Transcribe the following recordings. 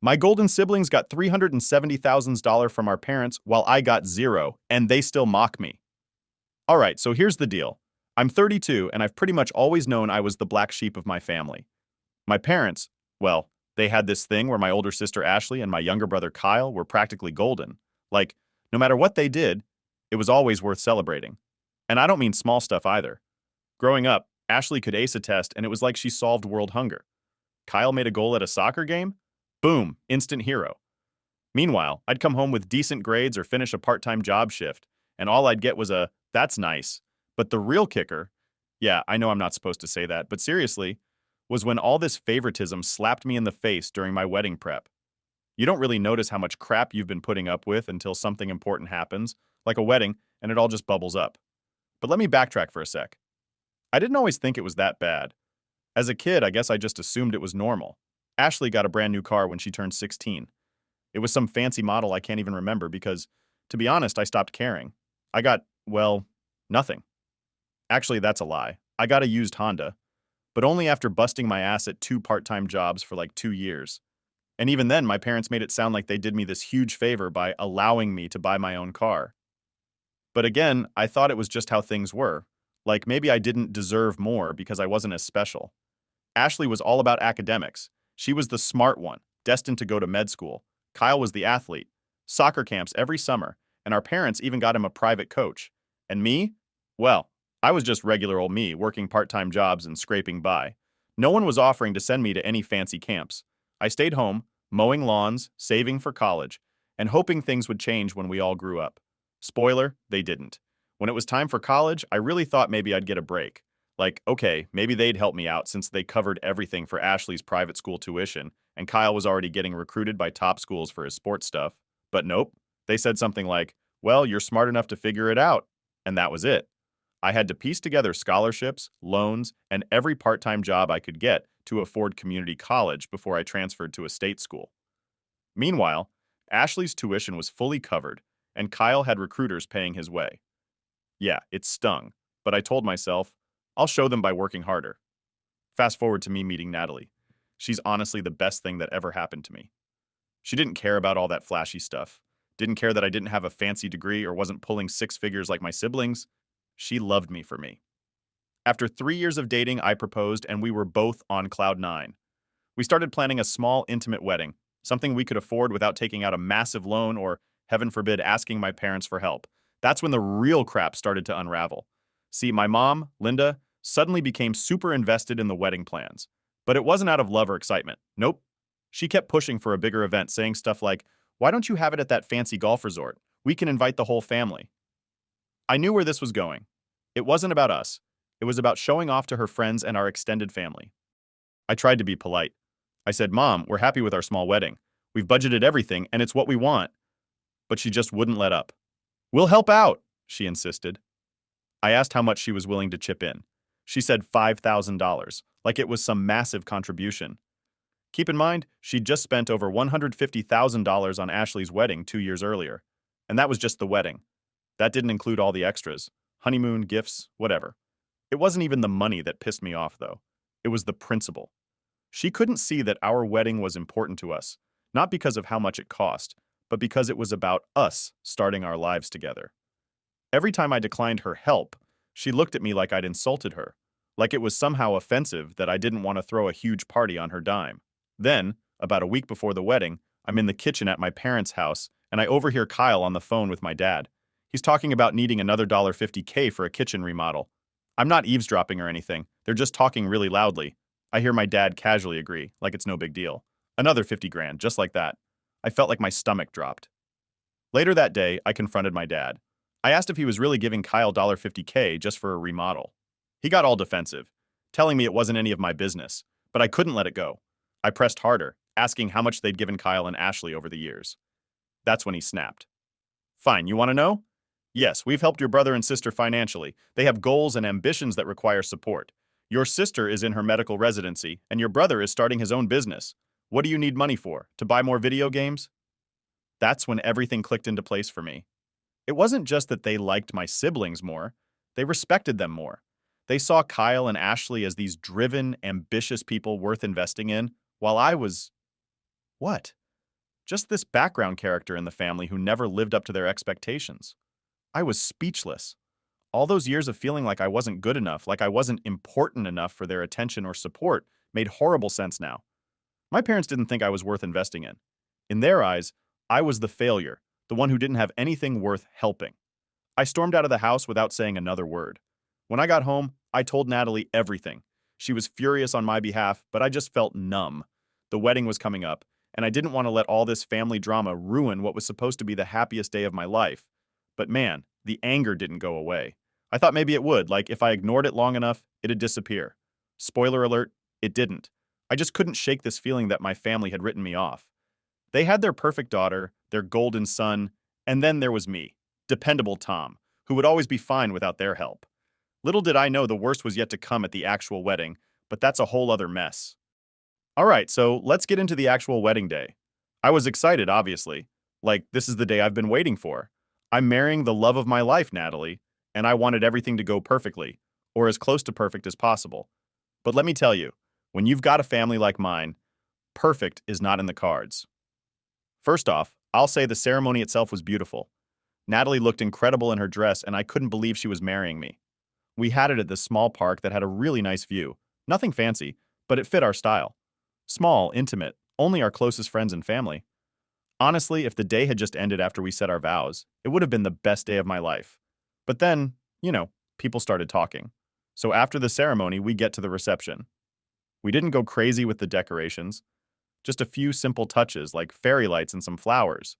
My golden siblings got $370,000 from our parents while I got zero, and they still mock me. All right, so here's the deal. I'm 32, and I've pretty much always known I was the black sheep of my family. My parents, well, they had this thing where my older sister Ashley and my younger brother Kyle were practically golden. Like, no matter what they did, it was always worth celebrating. And I don't mean small stuff either. Growing up, Ashley could ace a test, and it was like she solved world hunger. Kyle made a goal at a soccer game? Boom, instant hero. Meanwhile, I'd come home with decent grades or finish a part time job shift, and all I'd get was a, that's nice. But the real kicker, yeah, I know I'm not supposed to say that, but seriously, was when all this favoritism slapped me in the face during my wedding prep. You don't really notice how much crap you've been putting up with until something important happens, like a wedding, and it all just bubbles up. But let me backtrack for a sec. I didn't always think it was that bad. As a kid, I guess I just assumed it was normal. Ashley got a brand new car when she turned 16. It was some fancy model I can't even remember because, to be honest, I stopped caring. I got, well, nothing. Actually, that's a lie. I got a used Honda, but only after busting my ass at two part-time jobs for like 2 years. And even then, my parents made it sound like they did me this huge favor by allowing me to buy my own car. But again, I thought it was just how things were. Like maybe I didn't deserve more because I wasn't as special. Ashley was all about academics. She was the smart one, destined to go to med school. Kyle was the athlete. Soccer camps every summer, and our parents even got him a private coach. And me? Well, I was just regular old me, working part-time jobs and scraping by. No one was offering to send me to any fancy camps. I stayed home, mowing lawns, saving for college, and hoping things would change when we all grew up. Spoiler, they didn't. When it was time for college, I really thought maybe I'd get a break. Like, okay, maybe they'd help me out since they covered everything for Ashley's private school tuition, and Kyle was already getting recruited by top schools for his sports stuff. But nope, they said something like, well, you're smart enough to figure it out. And that was it. I had to piece together scholarships, loans, and every part-time job I could get to afford community college before I transferred to a state school. Meanwhile, Ashley's tuition was fully covered, and Kyle had recruiters paying his way. Yeah, it stung, but I told myself, I'll show them by working harder. Fast forward to me meeting Natalie. She's honestly the best thing that ever happened to me. She didn't care about all that flashy stuff, didn't care that I didn't have a fancy degree or wasn't pulling six figures like my siblings. She loved me for me. After 3 years of dating, I proposed, and we were both on cloud nine. We started planning a small, intimate wedding, something we could afford without taking out a massive loan or, heaven forbid, asking my parents for help. That's when the real crap started to unravel. See, my mom, Linda, suddenly became super invested in the wedding plans. But it wasn't out of love or excitement. Nope. She kept pushing for a bigger event, saying stuff like, why don't you have it at that fancy golf resort? We can invite the whole family. I knew where this was going. It wasn't about us. It was about showing off to her friends and our extended family. I tried to be polite. I said, Mom, we're happy with our small wedding. We've budgeted everything, and it's what we want. But she just wouldn't let up. We'll help out, she insisted. I asked how much she was willing to chip in. She said $5,000, like it was some massive contribution. Keep in mind, she'd just spent over $150,000 on Ashley's wedding 2 years earlier. And that was just the wedding. That didn't include all the extras. Honeymoon, gifts, whatever. It wasn't even the money that pissed me off, though. It was the principle. She couldn't see that our wedding was important to us, not because of how much it cost, but because it was about us starting our lives together. Every time I declined her help, she looked at me like I'd insulted her, like it was somehow offensive that I didn't want to throw a huge party on her dime. Then, about a week before the wedding, I'm in the kitchen at my parents' house, and I overhear Kyle on the phone with my dad. He's talking about needing another $50K for a kitchen remodel. I'm not eavesdropping or anything, they're just talking really loudly. I hear my dad casually agree, like it's no big deal. Another 50 grand, just like that. I felt like my stomach dropped. Later that day, I confronted my dad. I asked if he was really giving Kyle $50K just for a remodel. He got all defensive, telling me it wasn't any of my business, but I couldn't let it go. I pressed harder, asking how much they'd given Kyle and Ashley over the years. That's when he snapped. Fine, you want to know? Yes, we've helped your brother and sister financially. They have goals and ambitions that require support. Your sister is in her medical residency, and your brother is starting his own business. What do you need money for? To buy more video games? That's when everything clicked into place for me. It wasn't just that they liked my siblings more, they respected them more. They saw Kyle and Ashley as these driven, ambitious people worth investing in, while I was... what? Just this background character in the family who never lived up to their expectations. I was speechless. All those years of feeling like I wasn't good enough, like I wasn't important enough for their attention or support, made horrible sense now. My parents didn't think I was worth investing in. In their eyes, I was the failure, the one who didn't have anything worth helping. I stormed out of the house without saying another word. When I got home, I told Natalie everything. She was furious on my behalf, but I just felt numb. The wedding was coming up, and I didn't want to let all this family drama ruin what was supposed to be the happiest day of my life. But man, the anger didn't go away. I thought maybe it would, like if I ignored it long enough, it'd disappear. Spoiler alert, it didn't. I just couldn't shake this feeling that my family had written me off. They had their perfect daughter, their golden son, and then there was me, dependable Tom, who would always be fine without their help. Little did I know the worst was yet to come at the actual wedding, but that's a whole other mess. All right, so let's get into the actual wedding day. I was excited, obviously. Like, this is the day I've been waiting for. I'm marrying the love of my life, Natalie, and I wanted everything to go perfectly, or as close to perfect as possible. But let me tell you, when you've got a family like mine, perfect is not in the cards. First off, I'll say the ceremony itself was beautiful. Natalie looked incredible in her dress, and I couldn't believe she was marrying me. We had it at this small park that had a really nice view. Nothing fancy, but it fit our style. Small, intimate, only our closest friends and family. Honestly, if the day had just ended after we said our vows, it would have been the best day of my life. But then, people started talking. So after the ceremony, we get to the reception. We didn't go crazy with the decorations, just a few simple touches like fairy lights and some flowers.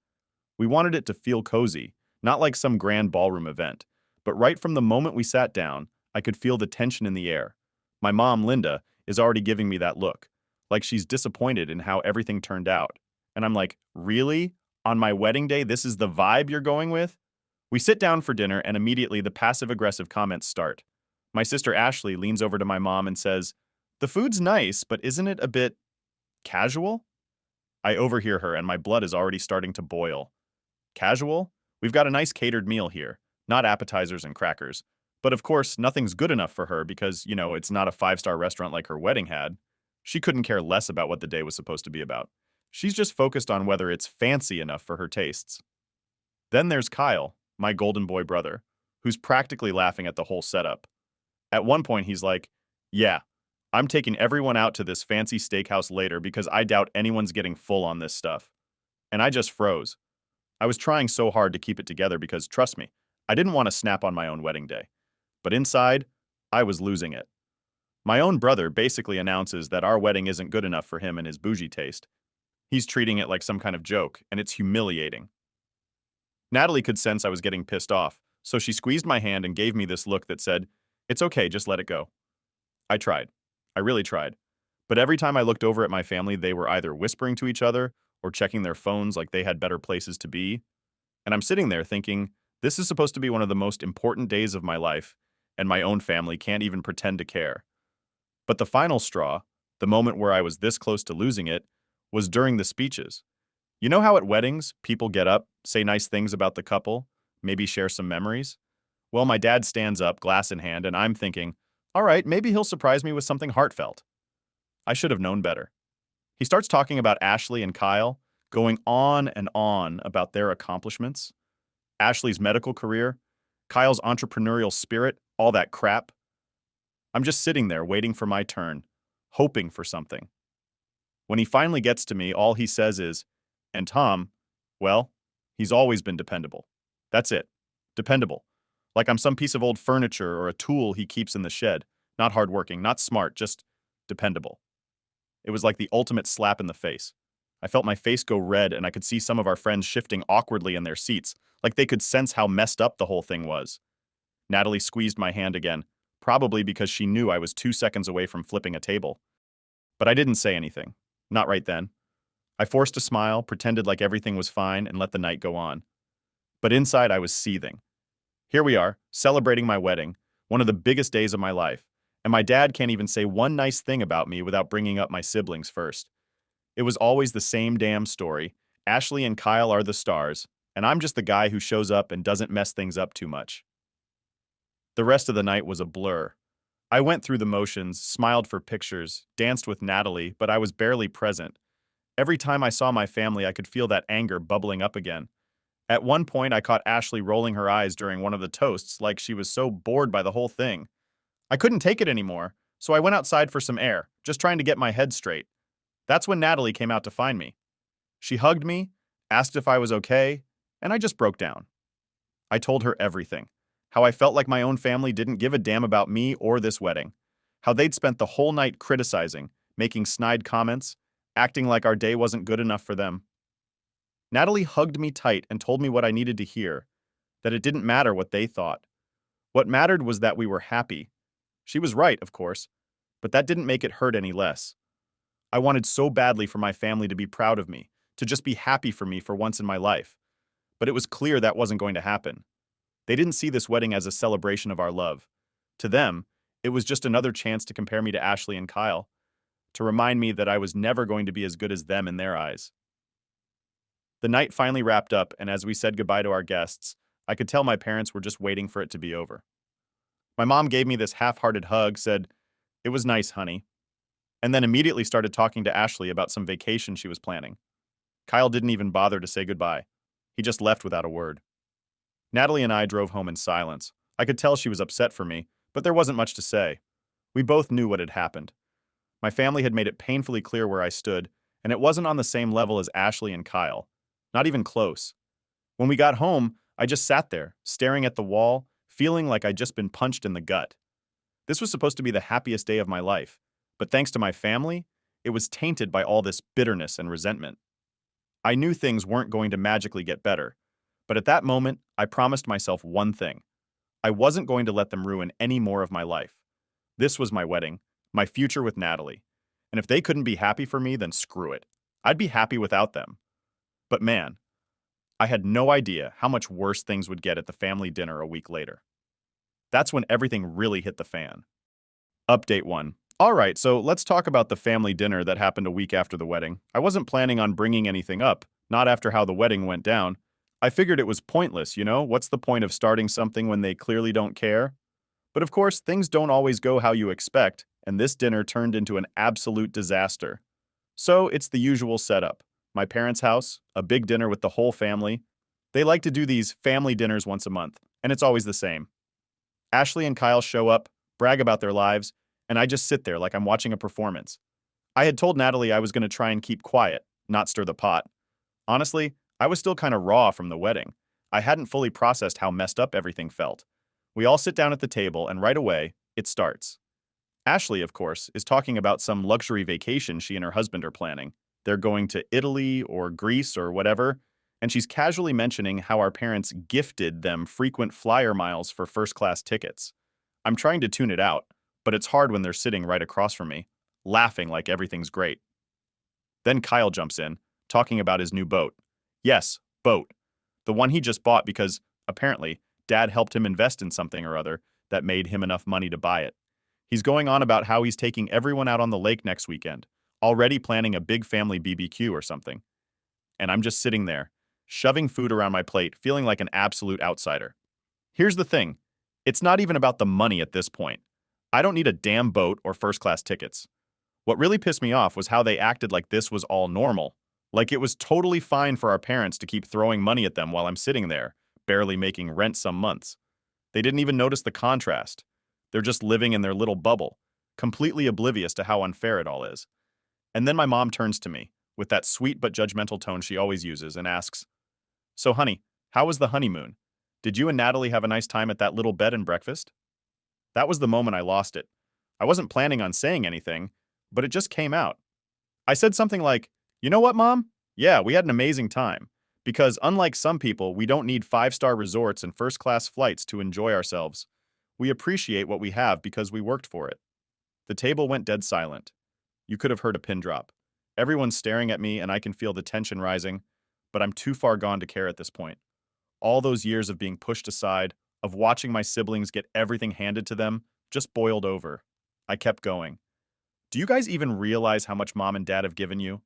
We wanted it to feel cozy, not like some grand ballroom event. But right from the moment we sat down, I could feel the tension in the air. My mom, Linda, is already giving me that look, like she's disappointed in how everything turned out. And I'm like, really? On my wedding day, this is the vibe you're going with? We sit down for dinner, and immediately the passive-aggressive comments start. My sister Ashley leans over to my mom and says, "The food's nice, but isn't it a bit casual?" I overhear her, and my blood is already starting to boil. Casual? We've got a nice catered meal here, not appetizers and crackers. But of course, nothing's good enough for her because, it's not a five-star restaurant like her wedding had. She couldn't care less about what the day was supposed to be about. She's just focused on whether it's fancy enough for her tastes. Then there's Kyle, my golden boy brother, who's practically laughing at the whole setup. At one point, he's like, "Yeah, I'm taking everyone out to this fancy steakhouse later because I doubt anyone's getting full on this stuff." And I just froze. I was trying so hard to keep it together because, trust me, I didn't want to snap on my own wedding day. But inside, I was losing it. My own brother basically announces that our wedding isn't good enough for him and his bougie taste. He's treating it like some kind of joke, and it's humiliating. Natalie could sense I was getting pissed off, so she squeezed my hand and gave me this look that said, "It's okay, just let it go." I tried. I really tried. But every time I looked over at my family, they were either whispering to each other or checking their phones like they had better places to be. And I'm sitting there thinking, this is supposed to be one of the most important days of my life, and my own family can't even pretend to care. But the final straw, the moment where I was this close to losing it, was during the speeches. You know how at weddings, people get up, say nice things about the couple, maybe share some memories? Well, my dad stands up, glass in hand, and I'm thinking, all right, maybe he'll surprise me with something heartfelt. I should have known better. He starts talking about Ashley and Kyle, going on and on about their accomplishments. Ashley's medical career, Kyle's entrepreneurial spirit, all that crap. I'm just sitting there waiting for my turn, hoping for something. When he finally gets to me, all he says is, "And Tom, well, he's always been dependable." That's it. Dependable. Like I'm some piece of old furniture or a tool he keeps in the shed. Not hardworking, not smart, just dependable. It was like the ultimate slap in the face. I felt my face go red, and I could see some of our friends shifting awkwardly in their seats, like they could sense how messed up the whole thing was. Natalie squeezed my hand again, probably because she knew I was 2 seconds away from flipping a table. But I didn't say anything. Not right then. I forced a smile, pretended like everything was fine, and let the night go on. But inside, I was seething. Here we are, celebrating my wedding, one of the biggest days of my life, and my dad can't even say one nice thing about me without bringing up my siblings first. It was always the same damn story. Ashley and Kyle are the stars, and I'm just the guy who shows up and doesn't mess things up too much. The rest of the night was a blur. I went through the motions, smiled for pictures, danced with Natalie, but I was barely present. Every time I saw my family, I could feel that anger bubbling up again. At one point, I caught Ashley rolling her eyes during one of the toasts like she was so bored by the whole thing. I couldn't take it anymore, so I went outside for some air, just trying to get my head straight. That's when Natalie came out to find me. She hugged me, asked if I was okay, and I just broke down. I told her everything. How I felt like my own family didn't give a damn about me or this wedding. How they'd spent the whole night criticizing, making snide comments, acting like our day wasn't good enough for them. Natalie hugged me tight and told me what I needed to hear, that it didn't matter what they thought. What mattered was that we were happy. She was right, of course, but that didn't make it hurt any less. I wanted so badly for my family to be proud of me, to just be happy for me for once in my life. But it was clear that wasn't going to happen. They didn't see this wedding as a celebration of our love. To them, it was just another chance to compare me to Ashley and Kyle, to remind me that I was never going to be as good as them in their eyes. The night finally wrapped up, and as we said goodbye to our guests, I could tell my parents were just waiting for it to be over. My mom gave me this half-hearted hug, said, "It was nice, honey," and then immediately started talking to Ashley about some vacation she was planning. Kyle didn't even bother to say goodbye. He just left without a word. Natalie and I drove home in silence. I could tell she was upset for me, but there wasn't much to say. We both knew what had happened. My family had made it painfully clear where I stood, and it wasn't on the same level as Ashley and Kyle. Not even close. When we got home, I just sat there, staring at the wall, feeling like I'd just been punched in the gut. This was supposed to be the happiest day of my life, but thanks to my family, it was tainted by all this bitterness and resentment. I knew things weren't going to magically get better, but at that moment, I promised myself one thing. I wasn't going to let them ruin any more of my life. This was my wedding, my future with Natalie. And if they couldn't be happy for me, then screw it. I'd be happy without them. But man, I had no idea how much worse things would get at the family dinner a week later. That's when everything really hit the fan. Update 1. Alright, so let's talk about the family dinner that happened a week after the wedding. I wasn't planning on bringing anything up, not after how the wedding went down. I figured it was pointless, you know? What's the point of starting something when they clearly don't care? But of course, things don't always go how you expect, and this dinner turned into an absolute disaster. So it's the usual setup. My parents' house, a big dinner with the whole family. They like to do these family dinners once a month, and it's always the same. Ashley and Kyle show up, brag about their lives, and I just sit there like I'm watching a performance. I had told Natalie I was going to try and keep quiet, not stir the pot. Honestly, I was still kind of raw from the wedding. I hadn't fully processed how messed up everything felt. We all sit down at the table, and right away, it starts. Ashley, of course, is talking about some luxury vacation she and her husband are planning. They're going to Italy or Greece or whatever, and she's casually mentioning how our parents gifted them frequent flyer miles for first-class tickets. I'm trying to tune it out, but it's hard when they're sitting right across from me, laughing like everything's great. Then Kyle jumps in, talking about his new boat. Yes, boat. The one he just bought because, apparently, Dad helped him invest in something or other that made him enough money to buy it. He's going on about how he's taking everyone out on the lake next weekend, already planning a big family BBQ or something. And I'm just sitting there, shoving food around my plate, feeling like an absolute outsider. Here's the thing. It's not even about the money at this point. I don't need a damn boat or first-class tickets. What really pissed me off was how they acted like this was all normal. Like it was totally fine for our parents to keep throwing money at them while I'm sitting there, barely making rent some months. They didn't even notice the contrast. They're just living in their little bubble, completely oblivious to how unfair it all is. And then my mom turns to me, with that sweet but judgmental tone she always uses, and asks, "So honey, how was the honeymoon? Did you and Natalie have a nice time at that little bed and breakfast?" That was the moment I lost it. I wasn't planning on saying anything, but it just came out. I said something like, "You know what, Mom? Yeah, we had an amazing time. Because unlike some people, we don't need 5-star resorts and first-class flights to enjoy ourselves. We appreciate what we have because we worked for it." The table went dead silent. You could have heard a pin drop. Everyone's staring at me and I can feel the tension rising, but I'm too far gone to care at this point. All those years of being pushed aside, of watching my siblings get everything handed to them, just boiled over. I kept going. Do you guys even realize how much Mom and Dad have given you?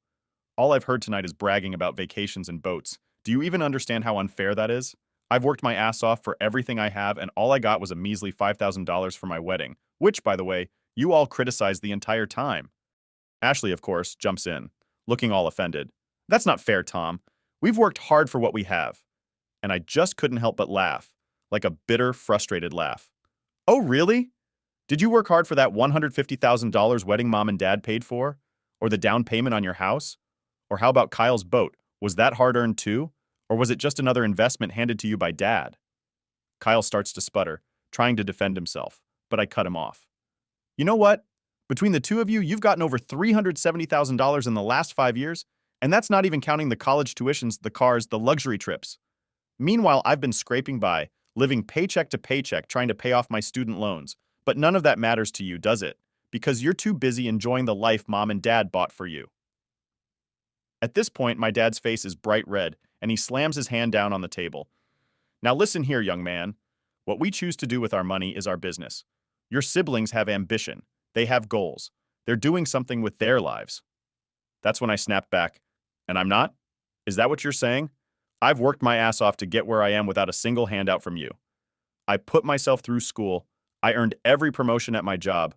All I've heard tonight is bragging about vacations and boats. Do you even understand how unfair that is? I've worked my ass off for everything I have, and all I got was a measly $5,000 for my wedding, which, by the way, you all criticized the entire time. Ashley, of course, jumps in. looking all offended. That's not fair, Tom. We've worked hard for what we have. And I just couldn't help but laugh, like a bitter, frustrated laugh. Oh, really? Did you work hard for that $150,000 wedding mom and dad paid for? Or the down payment on your house? Or how about Kyle's boat? Was that hard-earned too? Or was it just another investment handed to you by dad? Kyle starts to sputter, trying to defend himself, but I cut him off. You know what? Between the two of you, you've gotten over $370,000 in the last 5 years, and that's not even counting the college tuitions, the cars, the luxury trips. Meanwhile, I've been scraping by, living paycheck to paycheck trying to pay off my student loans. But none of that matters to you, does it? Because you're too busy enjoying the life mom and dad bought for you. At this point, my dad's face is bright red, and he slams his hand down on the table. Now listen here, young man. What we choose to do with our money is our business. Your siblings have ambition. They have goals. They're doing something with their lives. That's when I snapped back. And I'm not? Is that what you're saying? I've worked my ass off to get where I am without a single handout from you. I put myself through school. I earned every promotion at my job.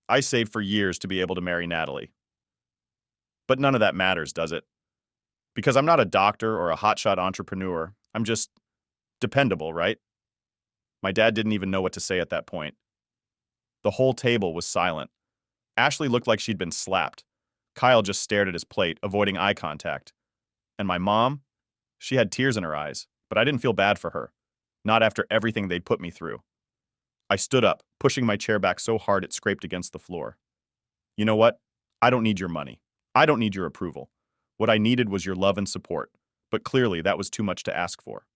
I saved for years to be able to marry Natalie. But none of that matters, does it? Because I'm not a doctor or a hotshot entrepreneur. I'm just dependable, right? My dad didn't even know what to say at that point. The whole table was silent. Ashley looked like she'd been slapped. Kyle just stared at his plate, avoiding eye contact. And my mom? She had tears in her eyes, but I didn't feel bad for her. Not after everything they'd put me through. I stood up, pushing my chair back so hard it scraped against the floor. You know what? I don't need your money. I don't need your approval. What I needed was your love and support, but clearly that was too much to ask for.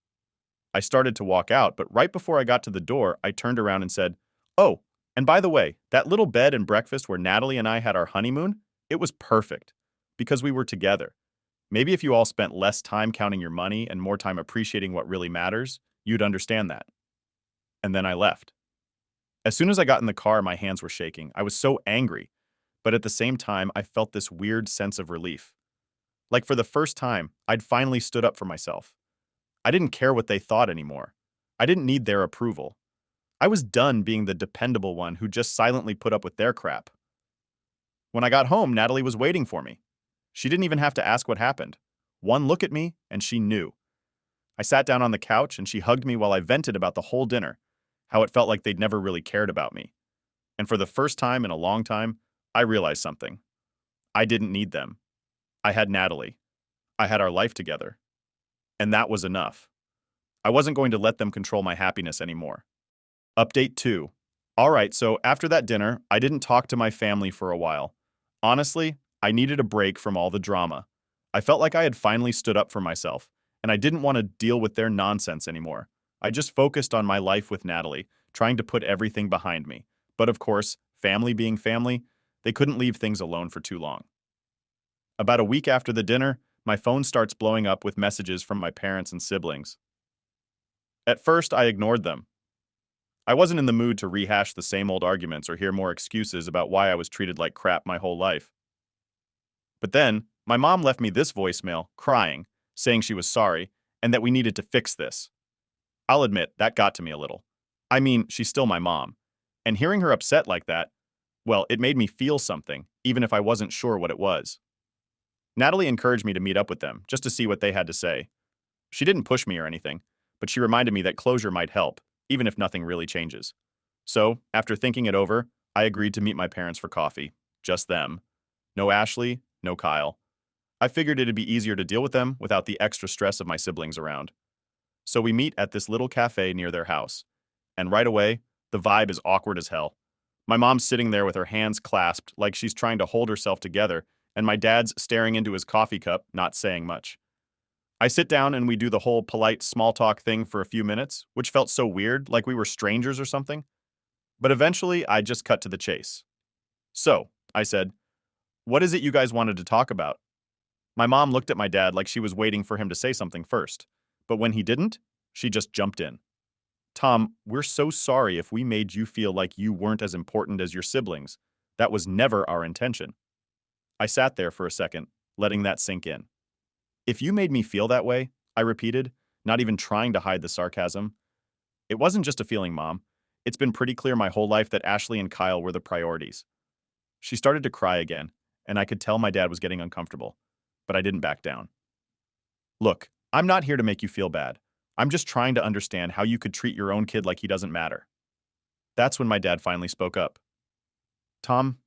I started to walk out, but right before I got to the door, I turned around and said, "Oh, and by the way, that little bed and breakfast where Natalie and I had our honeymoon, it was perfect, because we were together. Maybe if you all spent less time counting your money and more time appreciating what really matters, you'd understand that." And then I left. As soon as I got in the car, my hands were shaking. I was so angry, but at the same time, I felt this weird sense of relief. Like for the first time, I'd finally stood up for myself. I didn't care what they thought anymore. I didn't need their approval. I was done being the dependable one who just silently put up with their crap. When I got home, Natalie was waiting for me. She didn't even have to ask what happened. One look at me, and she knew. I sat down on the couch, and she hugged me while I vented about the whole dinner, how it felt like they'd never really cared about me. And for the first time in a long time, I realized something. I didn't need them. I had Natalie. I had our life together. And that was enough. I wasn't going to let them control my happiness anymore. Update 2. All right, so after that dinner, I didn't talk to my family for a while. Honestly, I needed a break from all the drama. I felt like I had finally stood up for myself, and I didn't want to deal with their nonsense anymore. I just focused on my life with Natalie, trying to put everything behind me. But of course, family being family, they couldn't leave things alone for too long. About a week after the dinner, my phone starts blowing up with messages from my parents and siblings. At first, I ignored them. I wasn't in the mood to rehash the same old arguments or hear more excuses about why I was treated like crap my whole life. But then, my mom left me this voicemail, crying, saying she was sorry, and that we needed to fix this. I'll admit, that got to me a little. I mean, she's still my mom. And hearing her upset like that, well, it made me feel something, even if I wasn't sure what it was. Natalie encouraged me to meet up with them, just to see what they had to say. She didn't push me or anything, but she reminded me that closure might help, even if nothing really changes. So, after thinking it over, I agreed to meet my parents for coffee. Just them. No Ashley, no Kyle. I figured it'd be easier to deal with them without the extra stress of my siblings around. So we meet at this little cafe near their house. And right away, the vibe is awkward as hell. My mom's sitting there with her hands clasped like she's trying to hold herself together, and my dad's staring into his coffee cup, not saying much. I sit down and we do the whole polite small talk thing for a few minutes, which felt so weird, like we were strangers or something. But eventually, I just cut to the chase. "So," I said, "what is it you guys wanted to talk about?" My mom looked at my dad like she was waiting for him to say something first. But when he didn't, she just jumped in. "Tom, we're so sorry if we made you feel like you weren't as important as your siblings. That was never our intention." I sat there for a second, letting that sink in. "If you made me feel that way," I repeated, not even trying to hide the sarcasm. "It wasn't just a feeling, Mom. It's been pretty clear my whole life that Ashley and Kyle were the priorities." She started to cry again, and I could tell my dad was getting uncomfortable. but I didn't back down. Look, I'm not here to make you feel bad. I'm just trying to understand how you could treat your own kid like he doesn't matter. That's when my dad finally spoke up. Tom,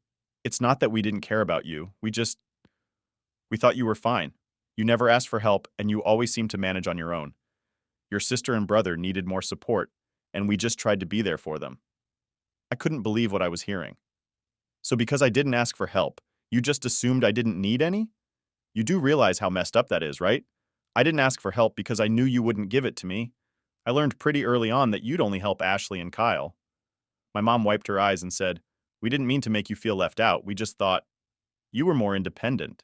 it's not that we didn't care about you. We thought you were fine. You never asked for help, and you always seemed to manage on your own. Your sister and brother needed more support, and we just tried to be there for them. I couldn't believe what I was hearing. So because I didn't ask for help, you just assumed I didn't need any? You do realize how messed up that is, right? I didn't ask for help because I knew you wouldn't give it to me. I learned pretty early on that you'd only help Ashley and Kyle. My mom wiped her eyes and said, "We didn't mean to make you feel left out. We just thought you were more independent."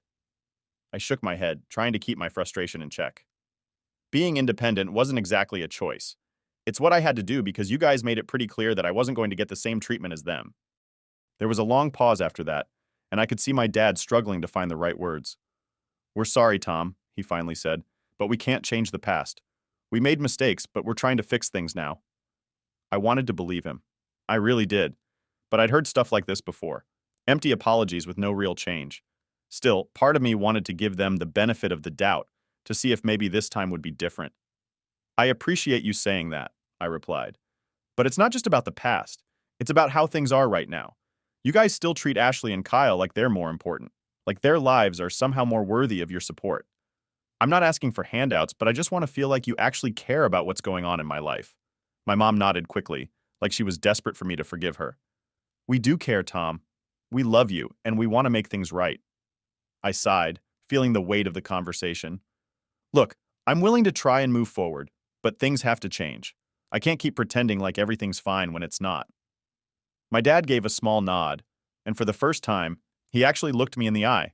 I shook my head, trying to keep my frustration in check. Being independent wasn't exactly a choice. It's what I had to do because you guys made it pretty clear that I wasn't going to get the same treatment as them. There was a long pause after that, and I could see my dad struggling to find the right words. "We're sorry, Tom," he finally said, "but we can't change the past. We made mistakes, but we're trying to fix things now." I wanted to believe him. I really did. But I'd heard stuff like this before. Empty apologies with no real change. Still, part of me wanted to give them the benefit of the doubt, to see if maybe this time would be different. "I appreciate you saying that," I replied. "But it's not just about the past. It's about how things are right now. You guys still treat Ashley and Kyle like they're more important, like their lives are somehow more worthy of your support. I'm not asking for handouts, but I just want to feel like you actually care about what's going on in my life." My mom nodded quickly, like she was desperate for me to forgive her. "We do care, Tom. We love you, and we want to make things right." I sighed, feeling the weight of the conversation. "Look, I'm willing to try and move forward, but things have to change. I can't keep pretending like everything's fine when it's not." My dad gave a small nod, and for the first time, he actually looked me in the eye.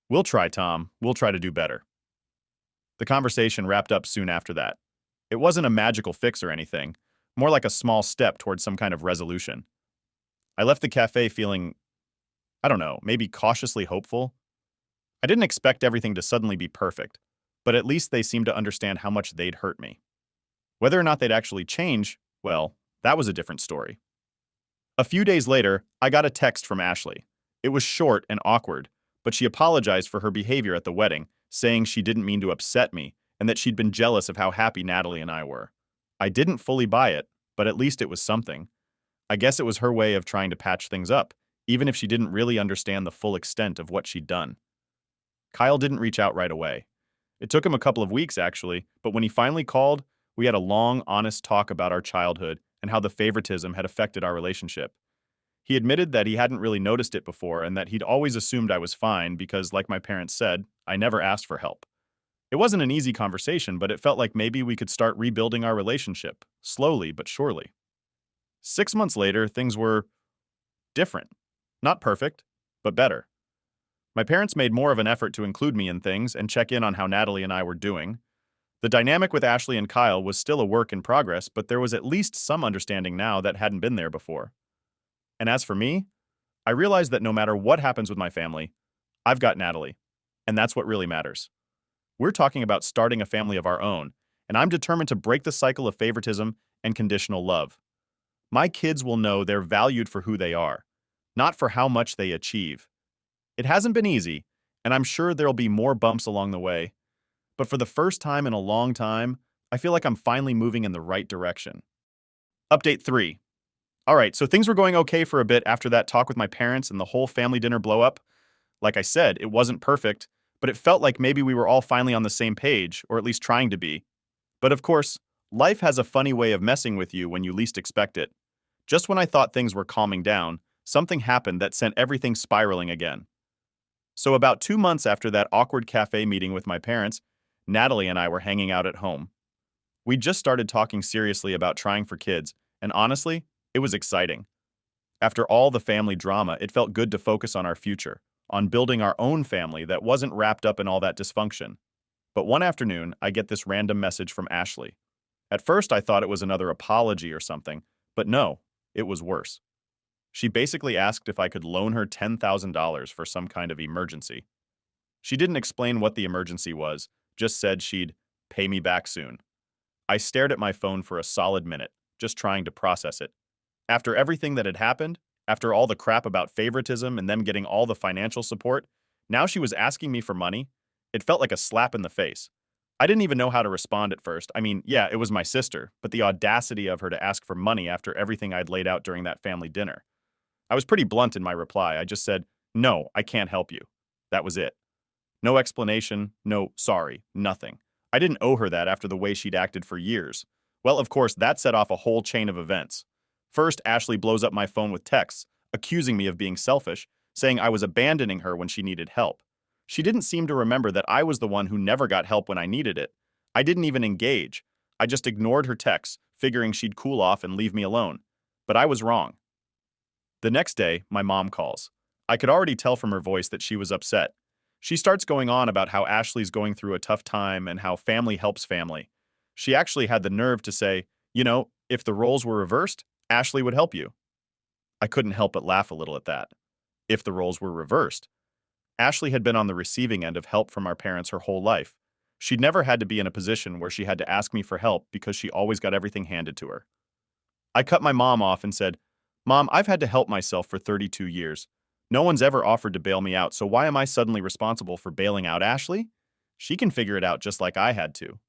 "We'll try, Tom. We'll try to do better." The conversation wrapped up soon after that. It wasn't a magical fix or anything, more like a small step towards some kind of resolution. I left the cafe feeling, I don't know, maybe cautiously hopeful. I didn't expect everything to suddenly be perfect, but at least they seemed to understand how much they'd hurt me. Whether or not they'd actually change, well, that was a different story. A few days later, I got a text from Ashley. It was short and awkward, but she apologized for her behavior at the wedding, saying she didn't mean to upset me and that she'd been jealous of how happy Natalie and I were. I didn't fully buy it, but at least it was something. I guess it was her way of trying to patch things up, even if she didn't really understand the full extent of what she'd done. Kyle didn't reach out right away. It took him a couple of weeks, actually, but when he finally called, we had a long, honest talk about our childhood and how the favoritism had affected our relationship. He admitted that he hadn't really noticed it before and that he'd always assumed I was fine because, like my parents said, I never asked for help. It wasn't an easy conversation, but it felt like maybe we could start rebuilding our relationship, slowly but surely. 6 months later, things were different. Not perfect, but better. My parents made more of an effort to include me in things and check in on how Natalie and I were doing. The dynamic with Ashley and Kyle was still a work in progress, but there was at least some understanding now that hadn't been there before. And as for me, I realized that no matter what happens with my family, I've got Natalie, and that's what really matters. We're talking about starting a family of our own, and I'm determined to break the cycle of favoritism and conditional love. My kids will know they're valued for who they are, not for how much they achieve. It hasn't been easy, and I'm sure there'll be more bumps along the way, but for the first time in a long time, I feel like I'm finally moving in the right direction. Update 3. All right, so things were going okay for a bit after that talk with my parents and the whole family dinner blow up. Like I said, it wasn't perfect, but it felt like maybe we were all finally on the same page, or at least trying to be. But of course, life has a funny way of messing with you when you least expect it. Just when I thought things were calming down, something happened that sent everything spiraling again. So about 2 months after that awkward cafe meeting with my parents, Natalie and I were hanging out at home. We just started talking seriously about trying for kids, and honestly, it was exciting. After all the family drama, it felt good to focus on our future, on building our own family that wasn't wrapped up in all that dysfunction. But one afternoon, I get this random message from Ashley. At first, I thought it was another apology or something, but no, it was worse. She basically asked if I could loan her $10,000 for some kind of emergency. She didn't explain what the emergency was, just said she'd pay me back soon. I stared at my phone for a solid minute, just trying to process it. After everything that had happened, after all the crap about favoritism and them getting all the financial support, Now she was asking me for money. It felt like a slap in the face. I didn't even know how to respond at first. I mean, yeah, it was my sister, but the audacity of her to ask for money after everything I'd laid out during that family dinner. I was pretty blunt in my reply. I just said, "No, I can't help you." That was it. No explanation, no sorry, nothing. I didn't owe her that after the way she'd acted for years. Well, of course, that set off a whole chain of events. First, Ashley blows up my phone with texts, accusing me of being selfish, saying I was abandoning her when she needed help. She didn't seem to remember that I was the one who never got help when I needed it. I didn't even engage. I just ignored her texts, figuring she'd cool off and leave me alone. But I was wrong. The next day, my mom calls. I could already tell from her voice that she was upset. She starts going on about how Ashley's going through a tough time and how family helps family. She actually had the nerve to say, if the roles were reversed, Ashley would help you. I couldn't help but laugh a little at that. If the roles were reversed. Ashley had been on the receiving end of help from our parents her whole life. She'd never had to be in a position where she had to ask me for help because she always got everything handed to her. I cut my mom off and said, "Mom, I've had to help myself for 32 years. No one's ever offered to bail me out, so why am I suddenly responsible for bailing out Ashley? She can figure it out just like I had to."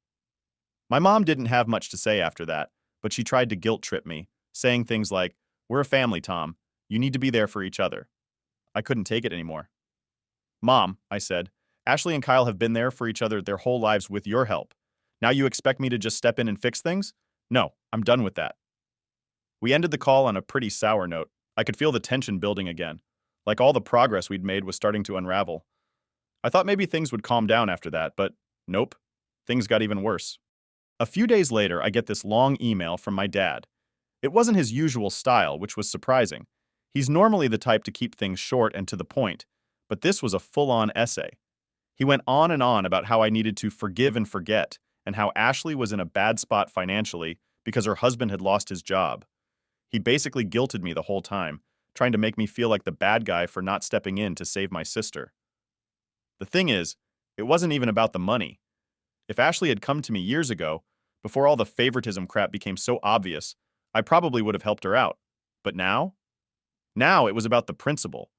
My mom didn't have much to say after that, but she tried to guilt trip me, saying things like, "We're a family, Tom. You need to be there for each other." I couldn't take it anymore. "Mom," I said, "Ashley and Kyle have been there for each other their whole lives with your help. Now you expect me to just step in and fix things? No, I'm done with that." We ended the call on a pretty sour note. I could feel the tension building again, like all the progress we'd made was starting to unravel. I thought maybe things would calm down after that, but nope, things got even worse. A few days later, I get this long email from my dad. It wasn't his usual style, which was surprising. He's normally the type to keep things short and to the point, but this was a full-on essay. He went on and on about how I needed to forgive and forget, and how Ashley was in a bad spot financially because her husband had lost his job. He basically guilted me the whole time, trying to make me feel like the bad guy for not stepping in to save my sister. The thing is, it wasn't even about the money. If Ashley had come to me years ago, before all the favoritism crap became so obvious, I probably would have helped her out. But now? Now it was about the principle.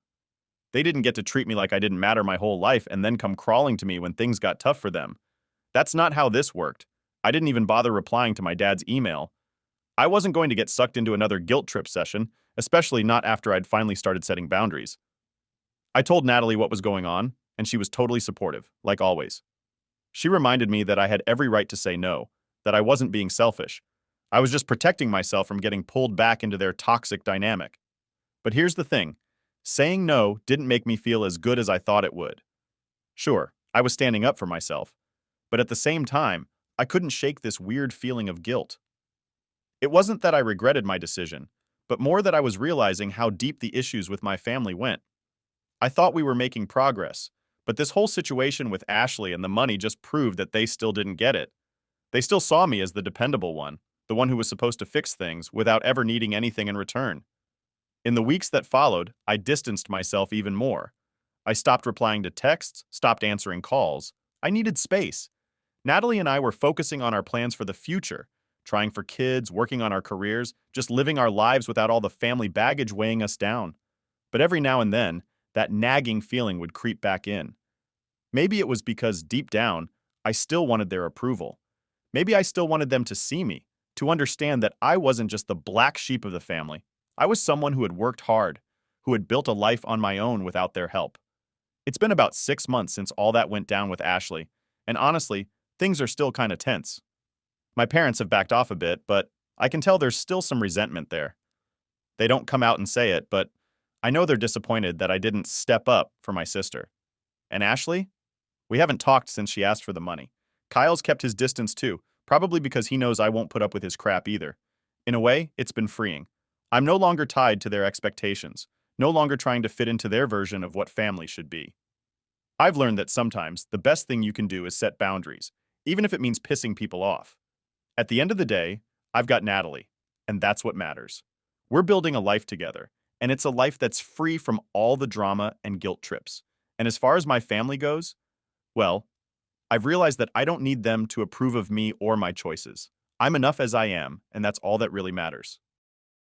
They didn't get to treat me like I didn't matter my whole life and then come crawling to me when things got tough for them. That's not how this worked. I didn't even bother replying to my dad's email. I wasn't going to get sucked into another guilt trip session, especially not after I'd finally started setting boundaries. I told Natalie what was going on, and she was totally supportive, like always. She reminded me that I had every right to say no, that I wasn't being selfish. I was just protecting myself from getting pulled back into their toxic dynamic. But here's the thing. Saying no didn't make me feel as good as I thought it would. Sure, I was standing up for myself, but at the same time, I couldn't shake this weird feeling of guilt. It wasn't that I regretted my decision, but more that I was realizing how deep the issues with my family went. I thought we were making progress, but this whole situation with Ashley and the money just proved that they still didn't get it. They still saw me as the dependable one, the one who was supposed to fix things without ever needing anything in return. In the weeks that followed, I distanced myself even more. I stopped replying to texts, stopped answering calls. I needed space. Natalie and I were focusing on our plans for the future, trying for kids, working on our careers, just living our lives without all the family baggage weighing us down. But every now and then, that nagging feeling would creep back in. Maybe it was because, deep down, I still wanted their approval. Maybe I still wanted them to see me, to understand that I wasn't just the black sheep of the family. I was someone who had worked hard, who had built a life on my own without their help. It's been about 6 months since all that went down with Ashley, and honestly, things are still kind of tense. My parents have backed off a bit, but I can tell there's still some resentment there. They don't come out and say it, but I know they're disappointed that I didn't step up for my sister. And Ashley? We haven't talked since she asked for the money. Kyle's kept his distance too, probably because he knows I won't put up with his crap either. In a way, it's been freeing. I'm no longer tied to their expectations, no longer trying to fit into their version of what family should be. I've learned that sometimes the best thing you can do is set boundaries, even if it means pissing people off. At the end of the day, I've got Natalie, and that's what matters. We're building a life together, and it's a life that's free from all the drama and guilt trips. And as far as my family goes, well, I've realized that I don't need them to approve of me or my choices. I'm enough as I am, and that's all that really matters.